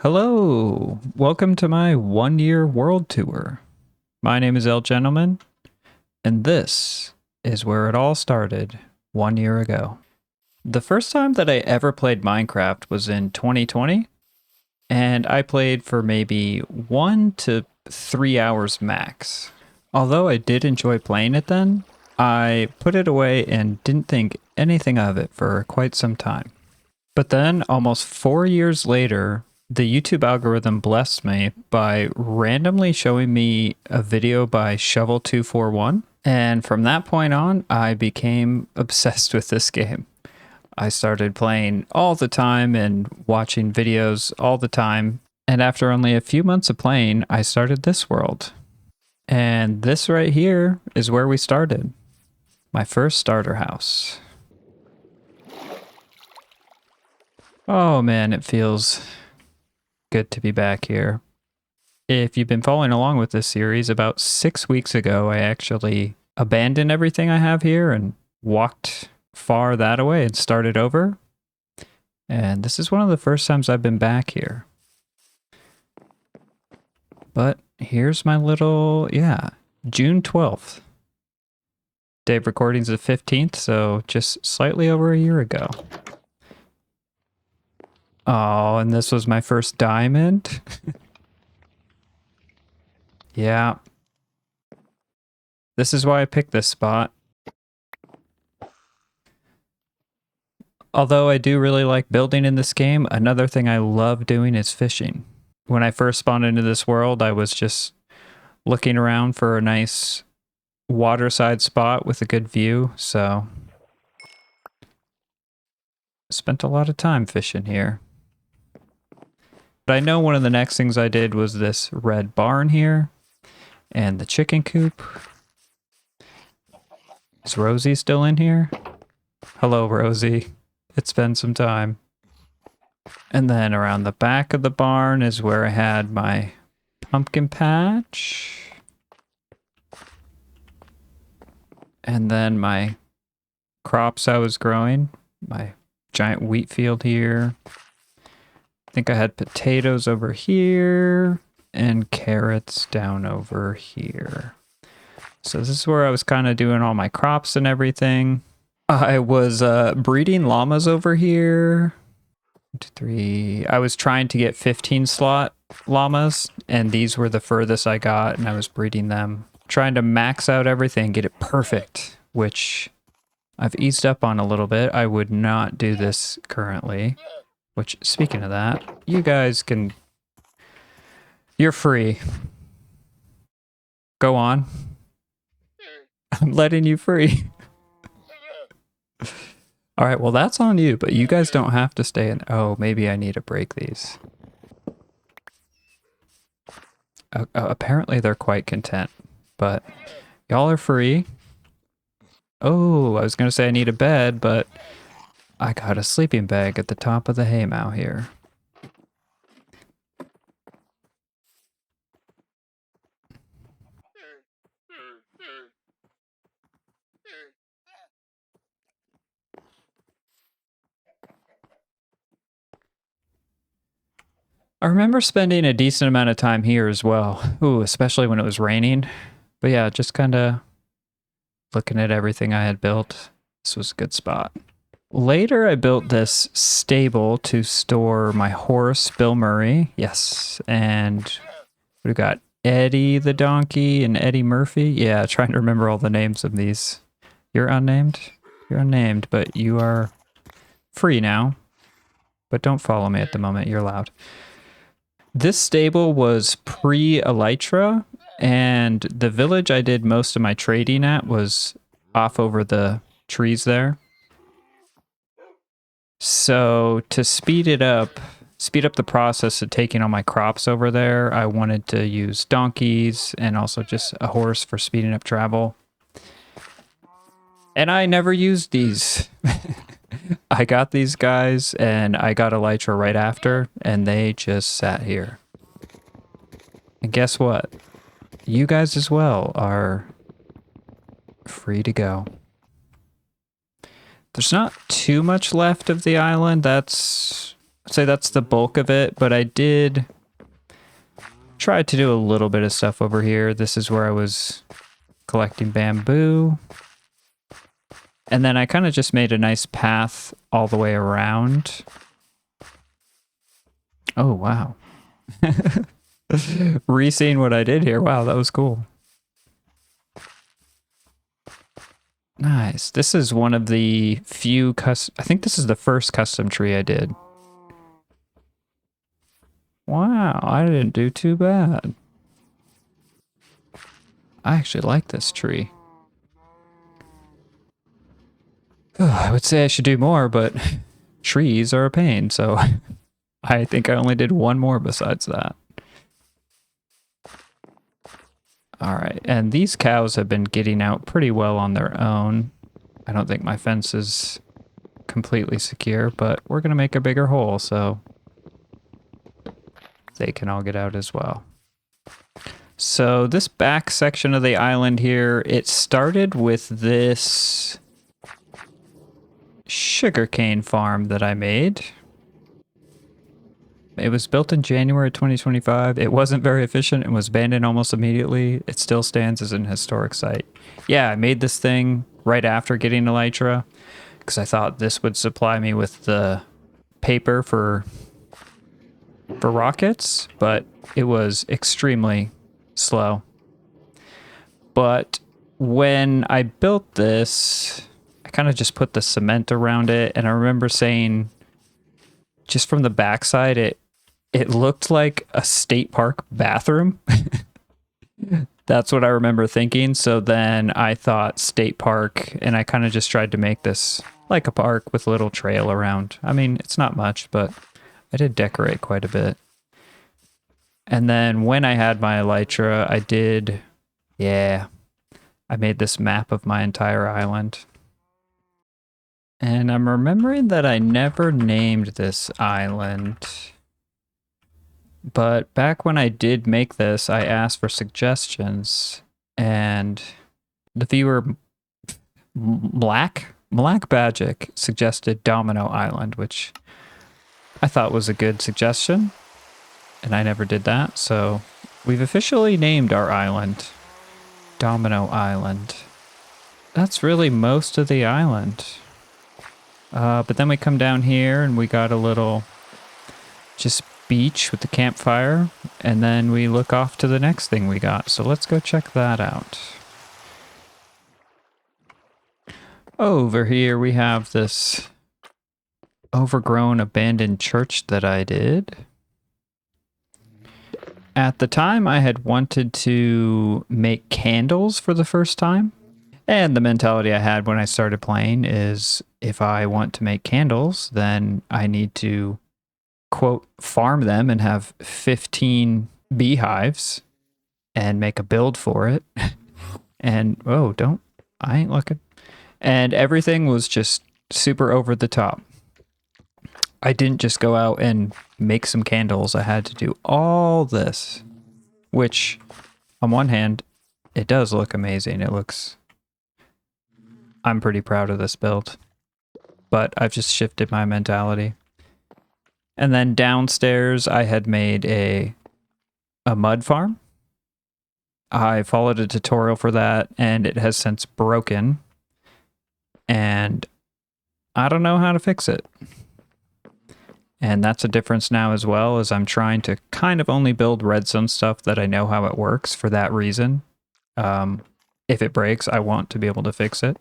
Hello, welcome to my 1 year world tour. My name is El Gentleman, and this is where it all started 1 year ago. The first time that I ever played Minecraft was in 2020, and I played for maybe 1 to 3 hours max. Although I did enjoy playing it then, I put it away and didn't think anything of it for quite some time. But then, almost 4 years later, the YouTube algorithm blessed me by randomly showing me a video by Shovel241. And from that point on, I became obsessed with this game. I started playing all the time and watching videos all the time. And after only a few months of playing, I started this world. And this right here is where we started. My first starter house. Oh man, it feels good to be back here. If you've been following along with this series, about 6 weeks ago, I actually abandoned everything I have here and walked far that away and started over. And this is one of the first times I've been back here. But here's my little, June 12th. Day of recording's the 15th, so just slightly over a year ago. Oh, and this was my first diamond. Yeah. This is why I picked this spot. Although I do really like building in this game, another thing I love doing is fishing. When I first spawned into this world, I was just looking around for a nice waterside spot with a good view, so spent a lot of time fishing here. But I know one of the next things I did was this red barn here and the chicken coop. Is Rosie still in here? Hello, Rosie. It's been some time. And then around the back of the barn is where I had my pumpkin patch. And then my crops I was growing. My giant wheat field here. I think I had potatoes over here and carrots down over here. So this is where I was kind of doing all my crops and everything. I was breeding llamas over here. 1, 2, 3. I was trying to get 15 slot llamas, and these were the furthest I got, and I was breeding them. Trying to max out everything, get it perfect, which I've eased up on a little bit. I would not do this currently. Which, speaking of that, you guys can... You're free. Go on. I'm letting you free. Alright, well that's on you, but you guys don't have to stay in... Oh, maybe I need to break these. Apparently they're quite content, but y'all are free. Oh, I was going to say I need a bed, but... I got a sleeping bag at the top of the haymow here. I remember spending a decent amount of time here as well. Ooh, especially when it was raining. But yeah, just kind of looking at everything I had built. This was a good spot. Later, I built this stable to store my horse, Bill Murray. Yes, and we've got Eddie the donkey and Eddie Murphy. Yeah, trying to remember all the names of these. You're unnamed? You're unnamed, but you are free now. But don't follow me at the moment, you're loud. This stable was pre-Elytra, and the village I did most of my trading at was off over the trees there. So to speed up the process of taking all my crops over there, I wanted to use donkeys and also just a horse for speeding up travel. And I never used these. I got these guys and I got Elytra right after, and they just sat here. And guess what? You guys as well are free to go. There's not too much left of the island. That's I'd say that's the bulk of it, but I did try to do a little bit of stuff over here. This is where I was collecting bamboo. And then I kind of just made a nice path all the way around. Oh, wow. Re-seeing what I did here. Wow, that was cool. Nice. This is one of the few I think this is the first custom tree I did. Wow, I didn't do too bad. I actually like this tree. I would say I should do more, but trees are a pain, so I think I only did one more besides that. All right, and these cows have been getting out pretty well on their own. I don't think my fence is completely secure, but we're going to make a bigger hole so they can all get out as well. So this back section of the island here, it started with this sugarcane farm that I made. It was built in January 2025. It wasn't very efficient and was abandoned almost immediately. It still stands as an historic site. Yeah, I made this thing right after getting elytra because I thought this would supply me with the paper for rockets, but it was extremely slow. But when I built this, I kind of just put the cement around it, and I remember saying just from the backside it looked like a state park bathroom. That's what I remember thinking. So then I thought state park, and I kind of just tried to make this like a park with a little trail around. I mean, it's not much, but I did decorate quite a bit. And then when I had my elytra, I made this map of my entire island. And I'm remembering that I never named this island. But back when I did make this, I asked for suggestions, and the viewer Black Magic suggested Domino Island, which I thought was a good suggestion, and I never did that. So we've officially named our island Domino Island. That's really most of the island. But then we come down here and we got a little just beach with the campfire, and then we look off to the next thing we got. So let's go check that out. Over here we have this overgrown abandoned church that I did. At the time I had wanted to make candles for the first time. And the mentality I had when I started playing is if I want to make candles, then I need to, quote, farm them and have 15 beehives and make a build for it. And, I ain't looking. And everything was just super over the top. I didn't just go out and make some candles. I had to do all this, which on one hand, it does look amazing. I'm pretty proud of this build, but I've just shifted my mentality. And then downstairs, I had made a mud farm. I followed a tutorial for that, and it has since broken. And I don't know how to fix it. And that's a difference now as well, as I'm trying to kind of only build redstone stuff that I know how it works for that reason. If it breaks, I want to be able to fix it.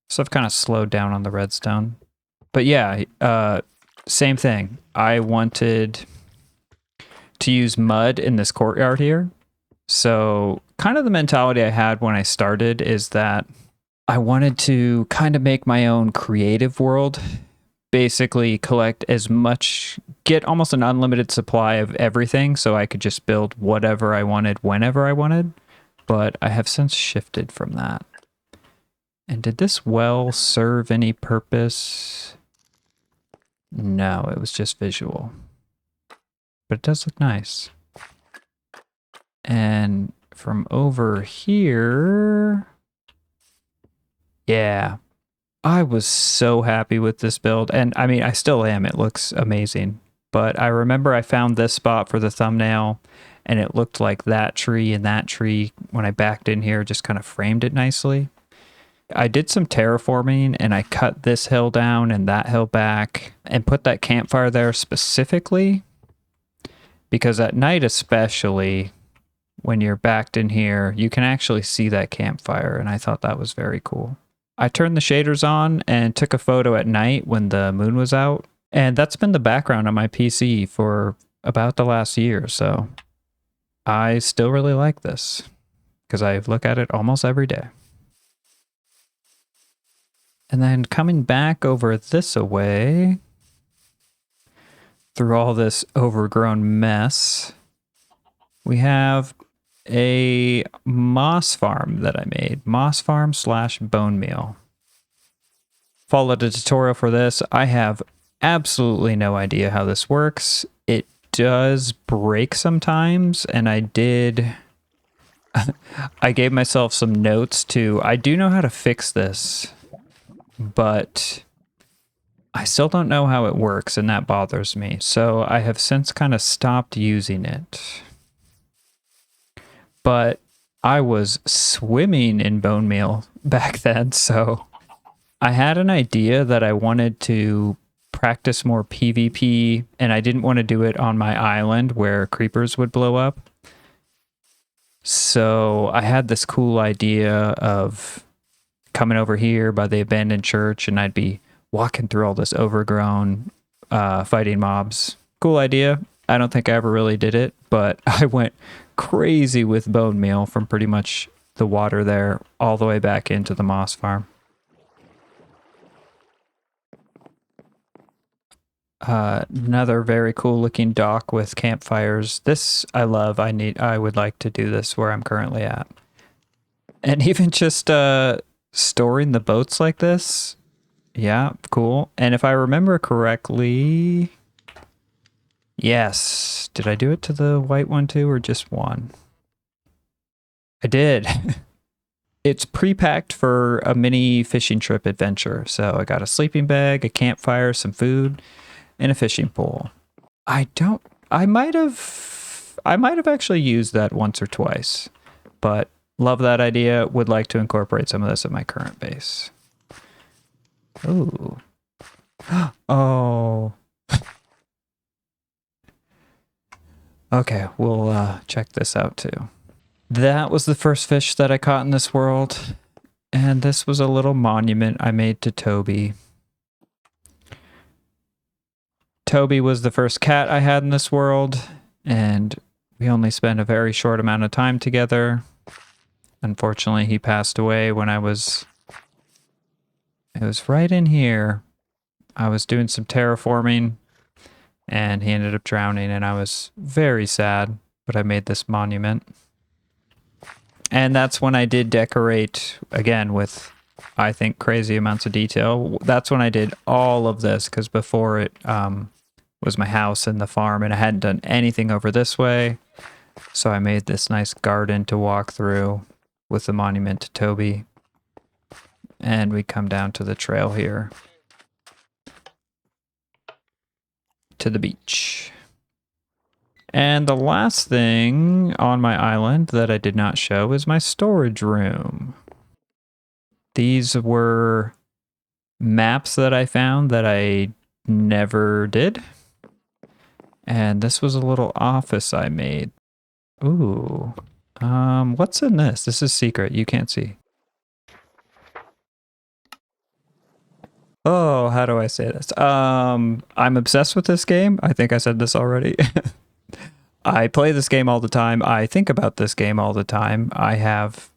So I've kind of slowed down on the redstone. But yeah, same thing. I wanted to use mud in this courtyard here. So kind of the mentality I had when I started is that I wanted to kind of make my own creative world. Basically collect as much, get almost an unlimited supply of everything so I could just build whatever I wanted whenever I wanted. But I have since shifted from that. And did this well serve any purpose? No, it was just visual. But it does look nice. And from over here... yeah. I was so happy with this build, and I mean, I still am. It looks amazing. But I remember I found this spot for the thumbnail, and it looked like that tree and that tree when I backed in here just kind of framed it nicely. I did some terraforming, and I cut this hill down and that hill back and put that campfire there specifically because at night especially, when you're backed in here, you can actually see that campfire, and I thought that was very cool. I turned the shaders on and took a photo at night when the moon was out, and that's been the background on my PC for about the last year, so I still really like this because I look at it almost every day. And then coming back over this way, through all this overgrown mess, we have a moss farm that I made. Moss farm / bone meal. Followed a tutorial for this. I have absolutely no idea how this works. It does break sometimes, and I gave myself some notes to, I do know how to fix this, but I still don't know how it works, and that bothers me. So I have since kind of stopped using it. But I was swimming in bone meal back then, so I had an idea that I wanted to practice more PvP, and I didn't want to do it on my island where creepers would blow up. So I had this cool idea of coming over here by the abandoned church, and I'd be walking through all this overgrown, fighting mobs. Cool idea. I don't think I ever really did it, but I went crazy with bone meal from pretty much the water there all the way back into the moss farm. Another very cool looking dock with campfires. This I love. I would like to do this where I'm currently at. And even just storing the boats like this. Yeah, cool. And if I remember correctly, yes. Did I do it to the white one too, or just one? I did. It's pre-packed for a mini fishing trip adventure. So I got a sleeping bag, a campfire, some food, and a fishing pole. I might have actually used that once or twice, but love that idea. Would like to incorporate some of this at my current base. Ooh. Oh. Okay, we'll check this out too. That was the first fish that I caught in this world, and this was a little monument I made to Toby. Toby was the first cat I had in this world, and we only spent a very short amount of time together. Unfortunately, he passed away when it was right in here. I was doing some terraforming, and he ended up drowning, and I was very sad, but I made this monument. And that's when I did decorate, again, with, I think, crazy amounts of detail. That's when I did all of this, because before it was my house and the farm, and I hadn't done anything over this way. So I made this nice garden to walk through with the monument to Toby. And we come down to the trail here to the beach. And the last thing on my island that I did not show is my storage room. These were maps that I found that I never did. And this was a little office I made. Ooh. What's in this? This is secret. You can't see. Oh, how do I say this? I'm obsessed with this game. I think I said this already. I play this game all the time. I think about this game all the time. I have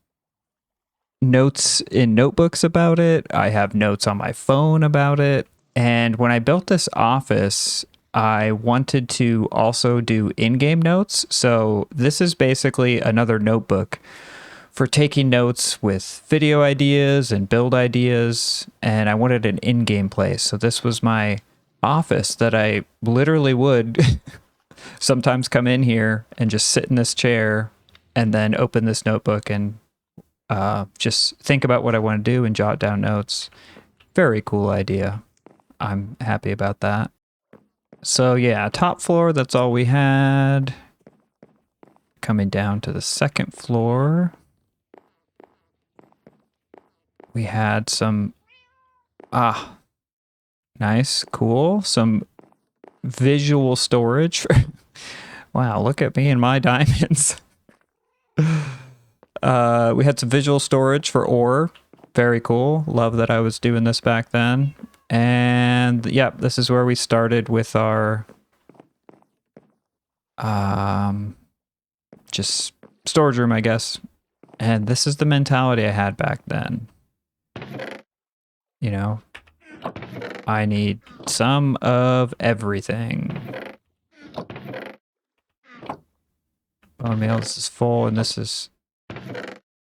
notes in notebooks about it. I have notes on my phone about it. And when I built this office, I wanted to also do in-game notes. So this is basically another notebook for taking notes with video ideas and build ideas. And I wanted an in-game place. So this was my office that I literally would sometimes come in here and just sit in this chair and then open this notebook and just think about what I want to do and jot down notes. Very cool idea. I'm happy about that. So yeah, top floor, that's all we had. Coming down to the second floor, we had some, nice, cool, some visual storage. Wow, look at me and my diamonds. We had some visual storage for ore. Very cool. Love that I was doing this back then. And yep, this is where we started with our just storage room, I guess. And this is the mentality I had back then. You know, I need some of everything. Bone meal, this is full, and this is...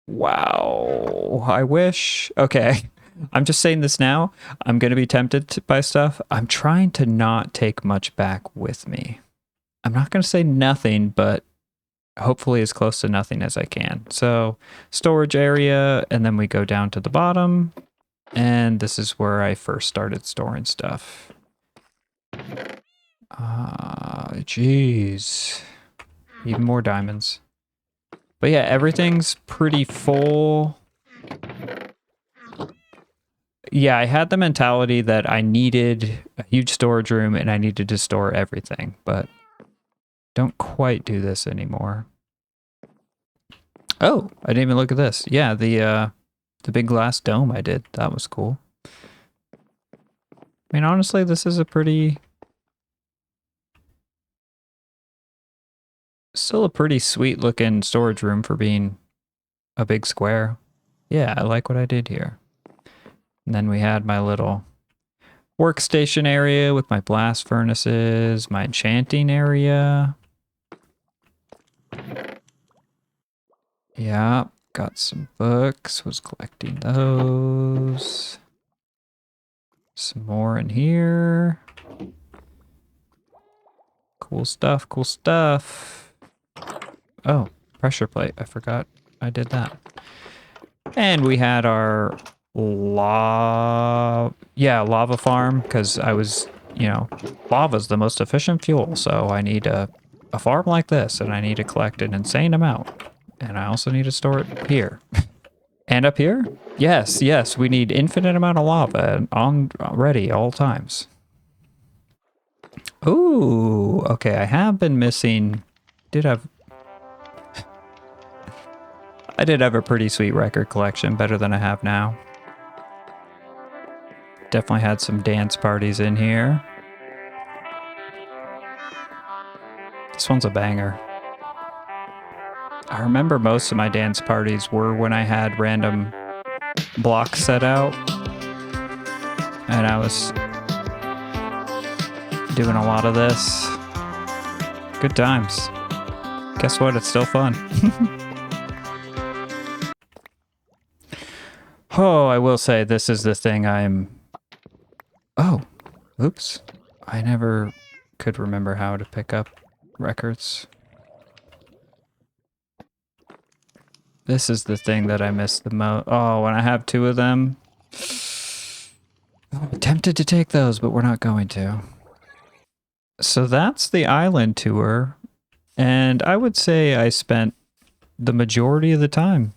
Wow, I wish... Okay, I'm just saying this now. I'm going to be tempted by stuff. I'm trying to not take much back with me. I'm not going to say nothing, but hopefully as close to nothing as I can. So, storage area, and then we go down to the bottom. And this is where I first started storing stuff. Jeez. Even more diamonds. But yeah, everything's pretty full. Yeah, I had the mentality that I needed a huge storage room and I needed to store everything, but don't quite do this anymore. Oh, I didn't even look at this. Yeah, the big glass dome I did. That was cool. I mean, honestly, this is a pretty... Still a pretty sweet looking storage room for being a big square. Yeah, I like what I did here. And then we had my little workstation area with my blast furnaces, my enchanting area. Yeah, got some books, was collecting those. Some more in here. Cool stuff, cool stuff. Oh, pressure plate. I forgot I did that. And we had our lava farm, because I was, you know, lava's the most efficient fuel, so I need a farm like this, and I need to collect an insane amount. And I also need to store it here. And up here? Yes, yes, we need infinite amount of lava on ready all times. Ooh, okay, I have been missing... I did have a pretty sweet record collection, better than I have now. Definitely had some dance parties in here. This one's a banger. I remember most of my dance parties were when I had random blocks set out. And I was doing a lot of this. Good times. Guess what? It's still fun. Oh, I will say this is the thing I'm... Oh, oops. I never could remember how to pick up records. This is the thing that I miss the most. Oh, when I have two of them. I'm tempted to take those, but we're not going to. So that's the island tour. And I would say I spent the majority of the time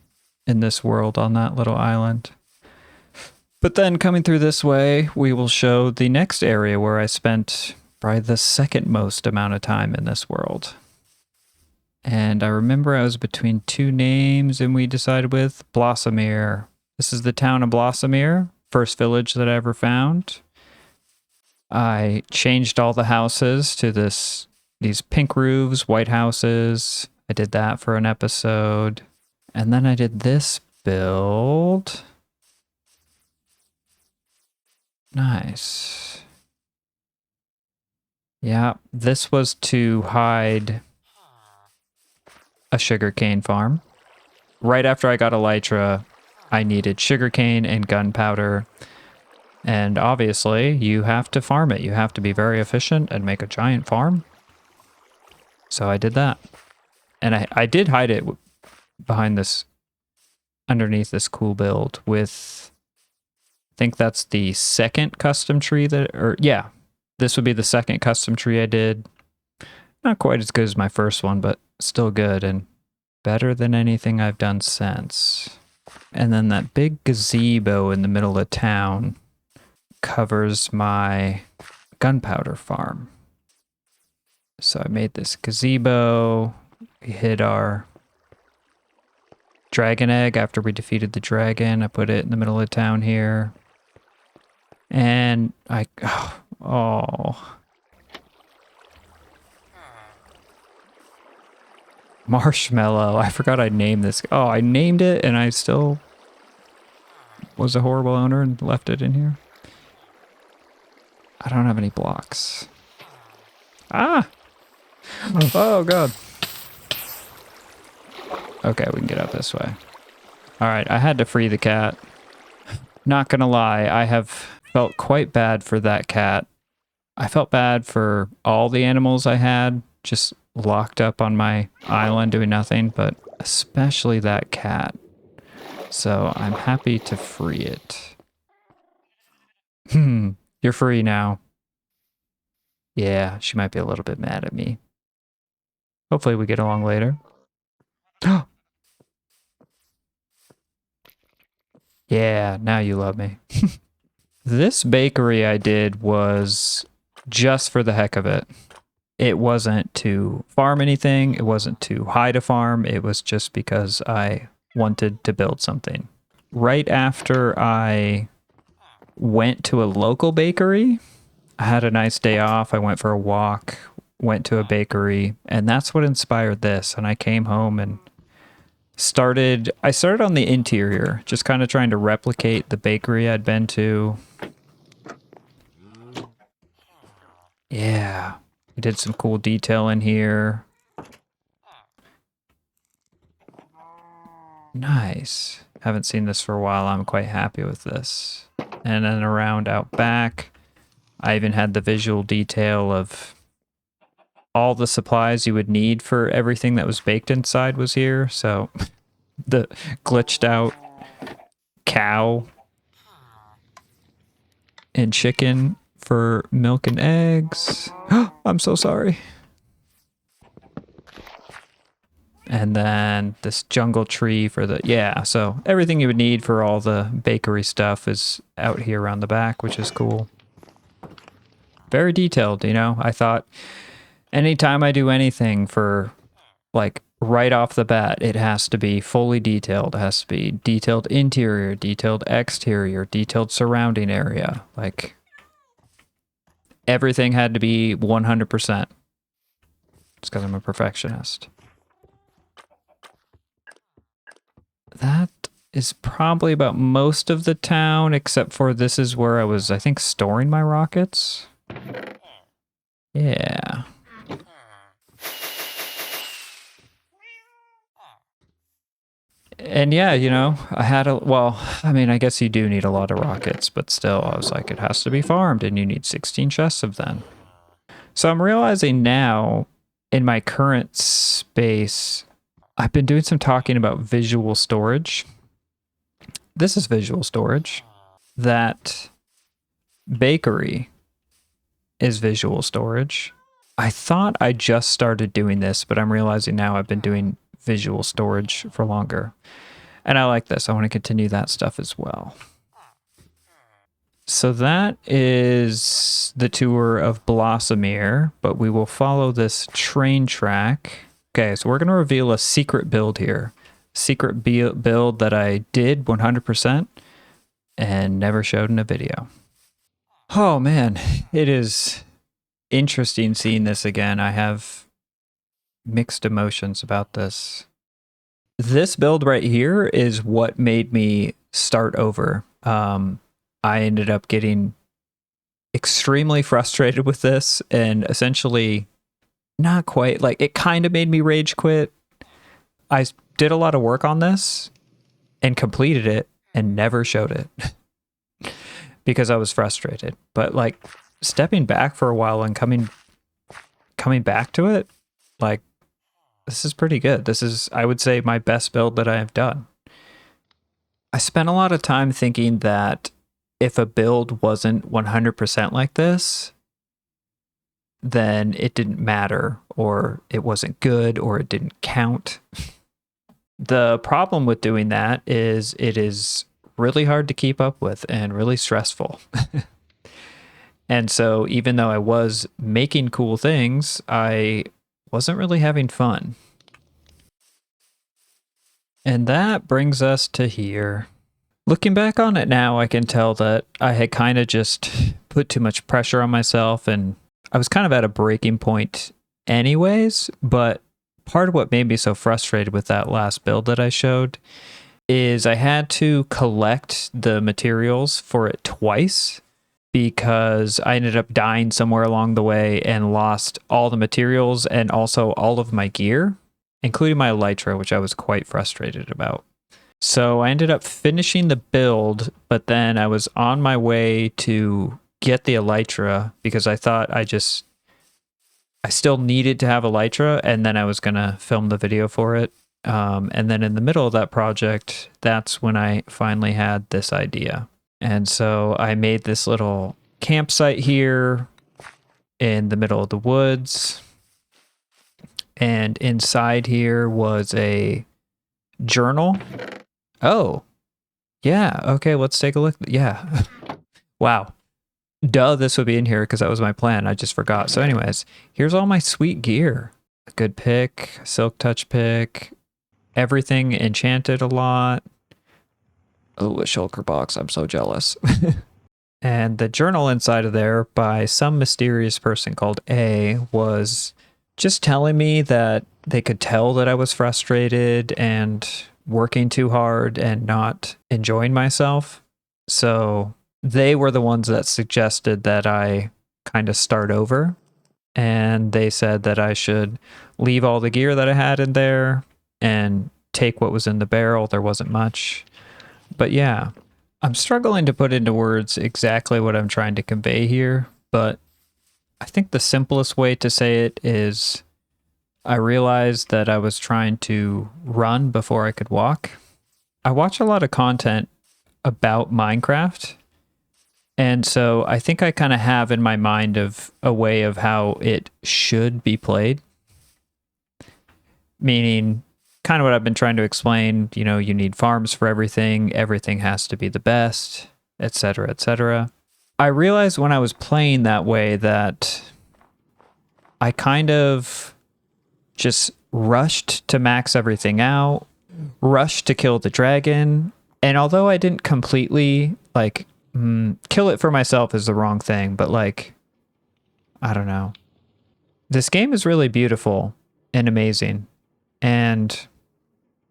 in this world on that little island. But then coming through this way, we will show the next area where I spent probably the second most amount of time in this world. And I remember I was between two names and we decided with Blossomir. This is the town of Blossomir, first village that I ever found. I changed all the houses to these pink roofs, white houses. I did that for an episode. And then I did this build. Nice. Yeah, this was to hide a sugarcane farm. Right after I got elytra, I needed sugarcane and gunpowder. And obviously, you have to farm it. You have to be very efficient and make a giant farm. So I did that. And I did hide it behind this, underneath this cool build with think that's the second custom tree yeah, this would be the second custom tree I did. Not quite as good as my first one, but still good and better than anything I've done since. And then that big gazebo in the middle of town covers my gunpowder farm. So I made this gazebo. We hid our dragon egg after we defeated the dragon. I put it in the middle of town here. And Marshmallow. I forgot I named this. Oh, I named it and I still was a horrible owner and left it in here. I don't have any blocks. Ah! Oh, God. Okay, we can get out this way. All right, I had to free the cat. Not gonna lie, I have felt quite bad for that cat. I felt bad for all the animals I had just locked up on my island doing nothing, but especially that cat. So I'm happy to free it. You're free now. Yeah, she might be a little bit mad at me. Hopefully we get along later. Yeah, now you love me. This bakery I did was just for the heck of it. It wasn't to farm anything. It wasn't to hide a farm. It was just because I wanted to build something. Right after I went to a local bakery, I had a nice day off. I went for a walk, went to a bakery, and that's what inspired this. And I came home and I started on the interior, just kind of trying to replicate the bakery I'd been to. Yeah, we did some cool detail in here. Nice. Haven't seen this for a while. I'm quite happy with this. And then around out back, I even had the visual detail of all the supplies you would need for everything that was baked inside was here. So the glitched out cow and chicken for milk and eggs. I'm so sorry. And then this jungle tree for so everything you would need for all the bakery stuff is out here around the back, which is cool. Very detailed, you know. I thought anytime I do anything for like right off the bat, it has to be fully detailed. It has to be detailed interior, detailed exterior, detailed surrounding area. Like everything had to be 100%. It's because I'm a perfectionist. That is probably about most of the town, except for this is where I was, I think, storing my rockets. Yeah. And yeah, you know, I guess you do need a lot of rockets, but still, I was like, it has to be farmed, and you need 16 chests of them. So I'm realizing now, in my current space, I've been doing some talking about visual storage. This is visual storage. That bakery is visual storage. I thought I just started doing this, but I'm realizing now I've been doing visual storage for longer. And I like this. I want to continue that stuff as well. So that is the tour of Blossomir, but we will follow this train track. Okay, so we're going to reveal a secret build here. Secret build that I did 100% and never showed in a video. Oh man, it is interesting seeing this again. I have mixed emotions about this. This build right here is what made me start over. I ended up getting extremely frustrated with this and essentially not quite, like it kind of made me rage quit. I did a lot of work on this and completed it and never showed it because I was frustrated. But like stepping back for a while and coming back to it, like this is pretty good. This is, I would say, my best build that I have done. I spent a lot of time thinking that if a build wasn't 100% like this, then it didn't matter, or it wasn't good, or it didn't count. The problem with doing that is it is really hard to keep up with and really stressful. And so even though I was making cool things, I wasn't really having fun. And that brings us to here. Looking back on it now, I can tell that I had kind of just put too much pressure on myself, and I was kind of at a breaking point anyways, but part of what made me so frustrated with that last build that I showed is I had to collect the materials for it twice because I ended up dying somewhere along the way and lost all the materials and also all of my gear, including my elytra, which I was quite frustrated about. So I ended up finishing the build, but then I was on my way to get the elytra because I thought I still needed to have elytra, and then I was going to film the video for it. And then in the middle of that project, that's when I finally had this idea. And so I made this little campsite here in the middle of the woods. And inside here was a journal. Oh, yeah. Okay, let's take a look. Yeah. Wow. Duh, this would be in here because that was my plan. I just forgot. So anyways, here's all my sweet gear. A good pick, silk touch pick, everything enchanted a lot. Oh, a shulker box. I'm so jealous. And the journal inside of there by some mysterious person called A was just telling me that they could tell that I was frustrated and working too hard and not enjoying myself. So they were the ones that suggested that I kind of start over. And they said that I should leave all the gear that I had in there and take what was in the barrel. There wasn't much. But yeah, I'm struggling to put into words exactly what I'm trying to convey here. But I think the simplest way to say it is I realized that I was trying to run before I could walk. I watch a lot of content about Minecraft. And so I think I kind of have in my mind of a way of how it should be played. Meaning, kind of what I've been trying to explain, you know, you need farms for everything. Everything has to be the best, etc., etc. I realized when I was playing that way that I kind of just rushed to max everything out, rushed to kill the dragon. And although I didn't completely, like, kill it for myself is the wrong thing, but like, I don't know. This game is really beautiful and amazing. And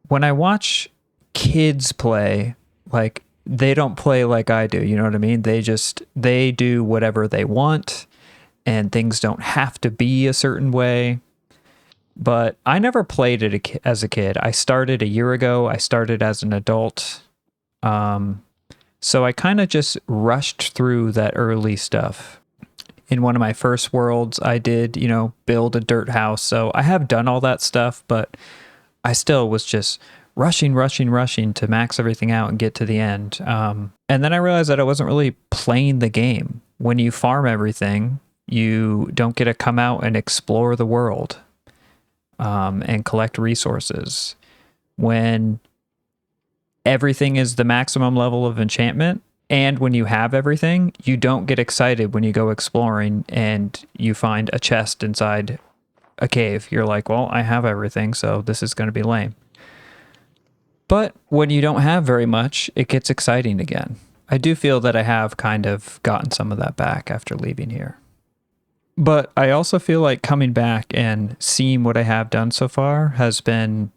when I watch kids play, like, they don't play like I do, you know what I mean? They do whatever they want, and things don't have to be a certain way. But I never played it as a kid. I started a year ago. I started as an adult. So I kind of just rushed through that early stuff. In one of my first worlds, I did, you know, build a dirt house. So I have done all that stuff, but I still was just rushing to max everything out and get to the end. And then I realized that I wasn't really playing the game. When you farm everything, you don't get to come out and explore the world. And collect resources. When everything is the maximum level of enchantment, and when you have everything, you don't get excited when you go exploring and you find a chest inside a cave. You're like, well, I have everything, so this is going to be lame. But when you don't have very much, it gets exciting again. I do feel that I have kind of gotten some of that back after leaving here. But I also feel like coming back and seeing what I have done so far has been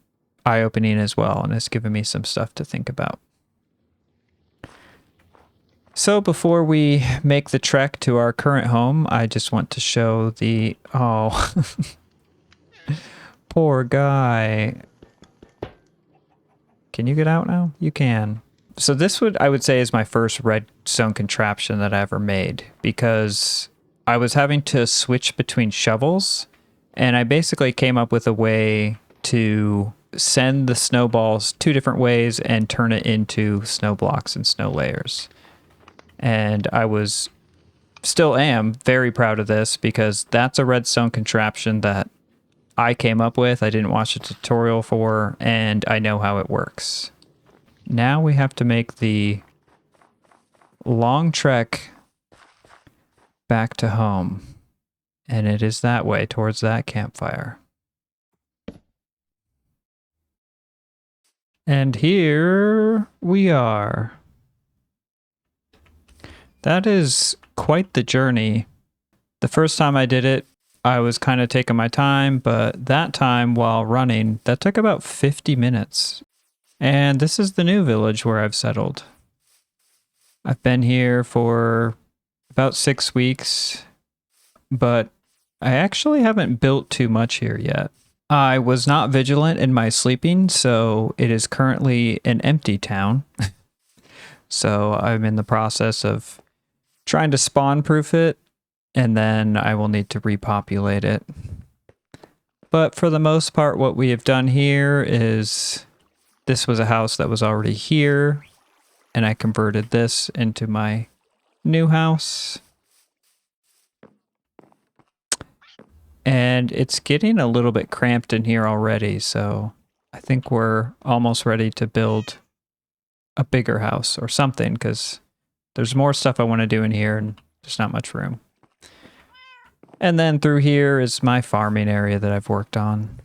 eye-opening as well, and it's given me some stuff to think about. So before we make the trek to our current home, I just want to show the... Oh, poor guy. Can you get out now? You can. So this I would say is my first redstone contraption that I ever made, because I was having to switch between shovels, and I basically came up with a way to send the snowballs two different ways and turn it into snow blocks and snow layers. And I still am very proud of this because that's a redstone contraption that I came up with. I didn't watch a tutorial for, and I know how it works. Now we have to make the long trek back to home. And it is that way towards that campfire. And here we are. That is quite the journey. The first time I did it, I was kind of taking my time, but that time while running, that took about 50 minutes. And this is the new village where I've settled. I've been here for about 6 weeks, but I actually haven't built too much here yet. I was not vigilant in my sleeping, so it is currently an empty town. So I'm in the process of trying to spawn-proof it, and then I will need to repopulate it. But for the most part, what we have done here is this was a house that was already here, and I converted this into my new house. And it's getting a little bit cramped in here already, so I think we're almost ready to build a bigger house or something, because there's more stuff I want to do in here and there's not much room. And then through here is my farming area that I've worked on.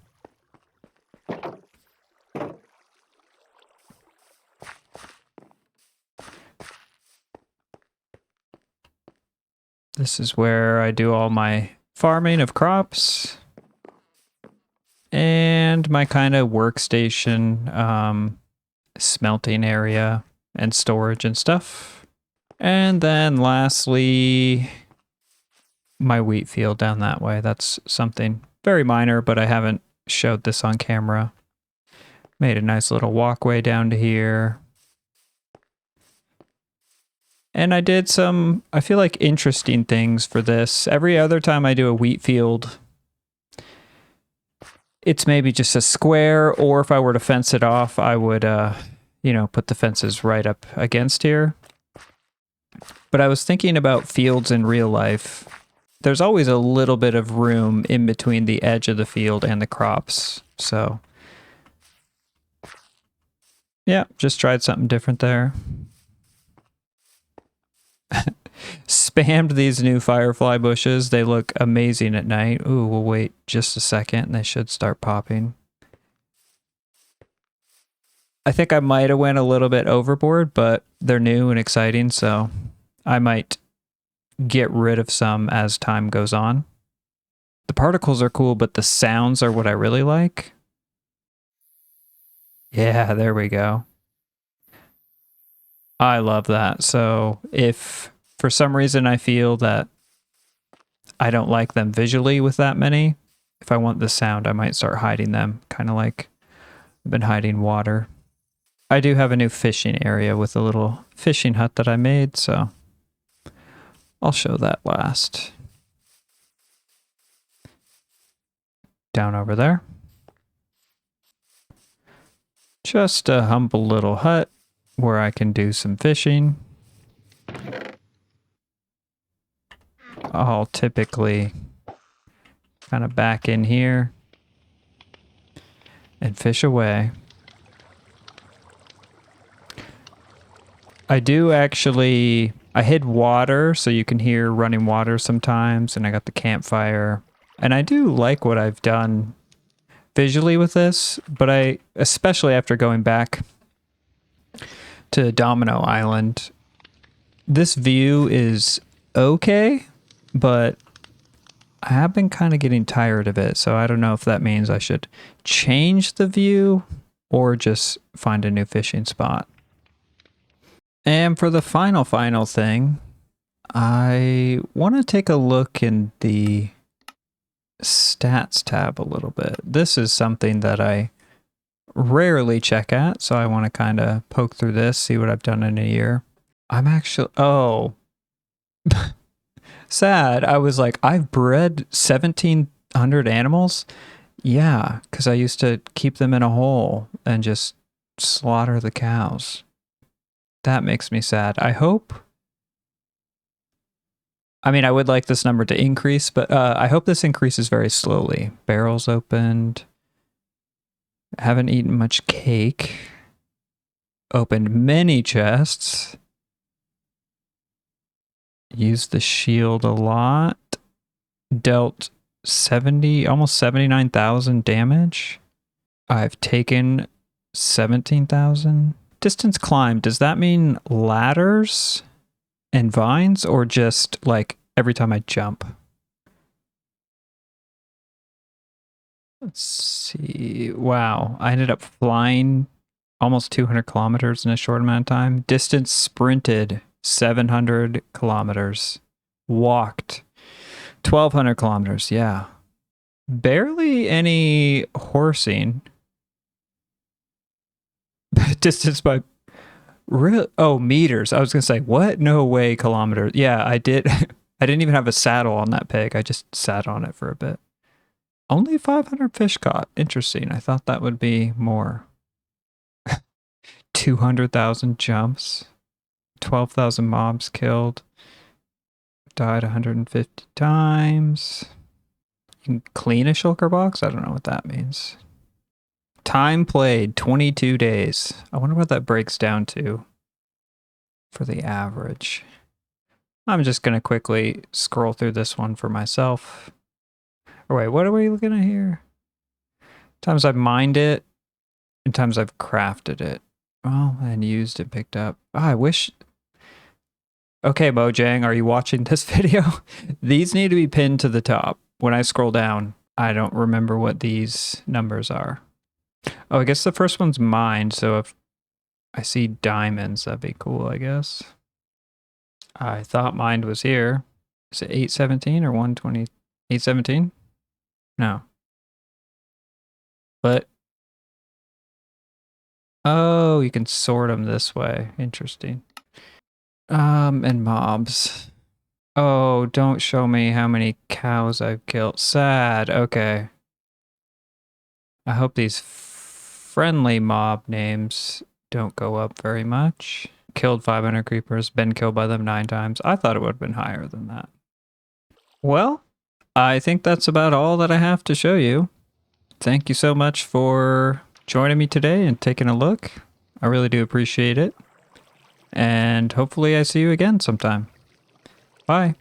This is where I do all my farming of crops and my kind of workstation, smelting area and storage and stuff. And then lastly, my wheat field down that way. That's something very minor, but I haven't showed this on camera. Made a nice little walkway down to here. And I did some, I feel like, interesting things for this. Every other time I do a wheat field, it's maybe just a square, or if I were to fence it off, I would, put the fences right up against here. But I was thinking about fields in real life. There's always a little bit of room in between the edge of the field and the crops. So, yeah, just tried something different there. Spammed these new firefly bushes. They look amazing at night. Ooh, we'll wait just a second and they should start popping. I think I might have went a little bit overboard, but they're new and exciting, so I might get rid of some as time goes on. The particles are cool, but the sounds are what I really like. Yeah, there we go. I love that. So if for some reason I feel that I don't like them visually with that many, if I want the sound, I might start hiding them, kind of like I've been hiding water. I do have a new fishing area with a little fishing hut that I made, so I'll show that last. Down over there. Just a humble little hut where I can do some fishing. I'll typically kind of back in here and fish away. I do actually, I hid water so you can hear running water sometimes, and I got the campfire. And I do like what I've done visually with this, but especially after going back to Domino Island, this view is okay, but I have been kind of getting tired of it, so I don't know if that means I should change the view or just find a new fishing spot. And for the final thing, I want to take a look in the stats tab a little bit. This is something that I rarely check at, so I want to kind of poke through this, see what I've done in a year. I'm actually, sad. I was like, I've bred 1,700 animals? Yeah, because I used to keep them in a hole and just slaughter the cows. That makes me sad. I hope I mean, I would like this number to increase, but I hope this increases very slowly. Barrels opened. Haven't eaten much cake. Opened many chests. Used the shield a lot. Dealt 70, almost 79,000 damage. I've taken 17,000. Distance climbed. Does that mean ladders and vines or just like every time I jump? Let's see. Wow. I ended up flying almost 200 kilometers in a short amount of time. Distance sprinted 700 kilometers. Walked 1,200 kilometers. Yeah. Barely any horsing. Distance by meters. I was gonna say, what? No way, kilometers. Yeah, I did. I didn't even have a saddle on that pig. I just sat on it for a bit. Only 500 fish caught. Interesting. I thought that would be more. 200,000 jumps. 12,000 mobs killed. Died 150 times. You can clean a shulker box? I don't know what that means. Time played, 22 days. I wonder what that breaks down to for the average. I'm just going to quickly scroll through this one for myself. Or wait, what are we looking at here? Times I've mined it, and times I've crafted it. Well, and used it, picked up. Oh, I wish... Okay, Mojang, are you watching this video? These need to be pinned to the top. When I scroll down, I don't remember what these numbers are. Oh, I guess the first one's mined, so if I see diamonds, that'd be cool, I guess. I thought mined was here. Is it 817 or 120? 817? No. But... oh, you can sort them this way. Interesting. And mobs. Oh, don't show me how many cows I've killed. Sad. Okay. I hope these friendly mob names don't go up very much. Killed 500 creepers, been killed by them 9 times. I thought it would have been higher than that. Well, I think that's about all that I have to show you. Thank you so much for joining me today and taking a look. I really do appreciate it. And hopefully I see you again sometime. Bye.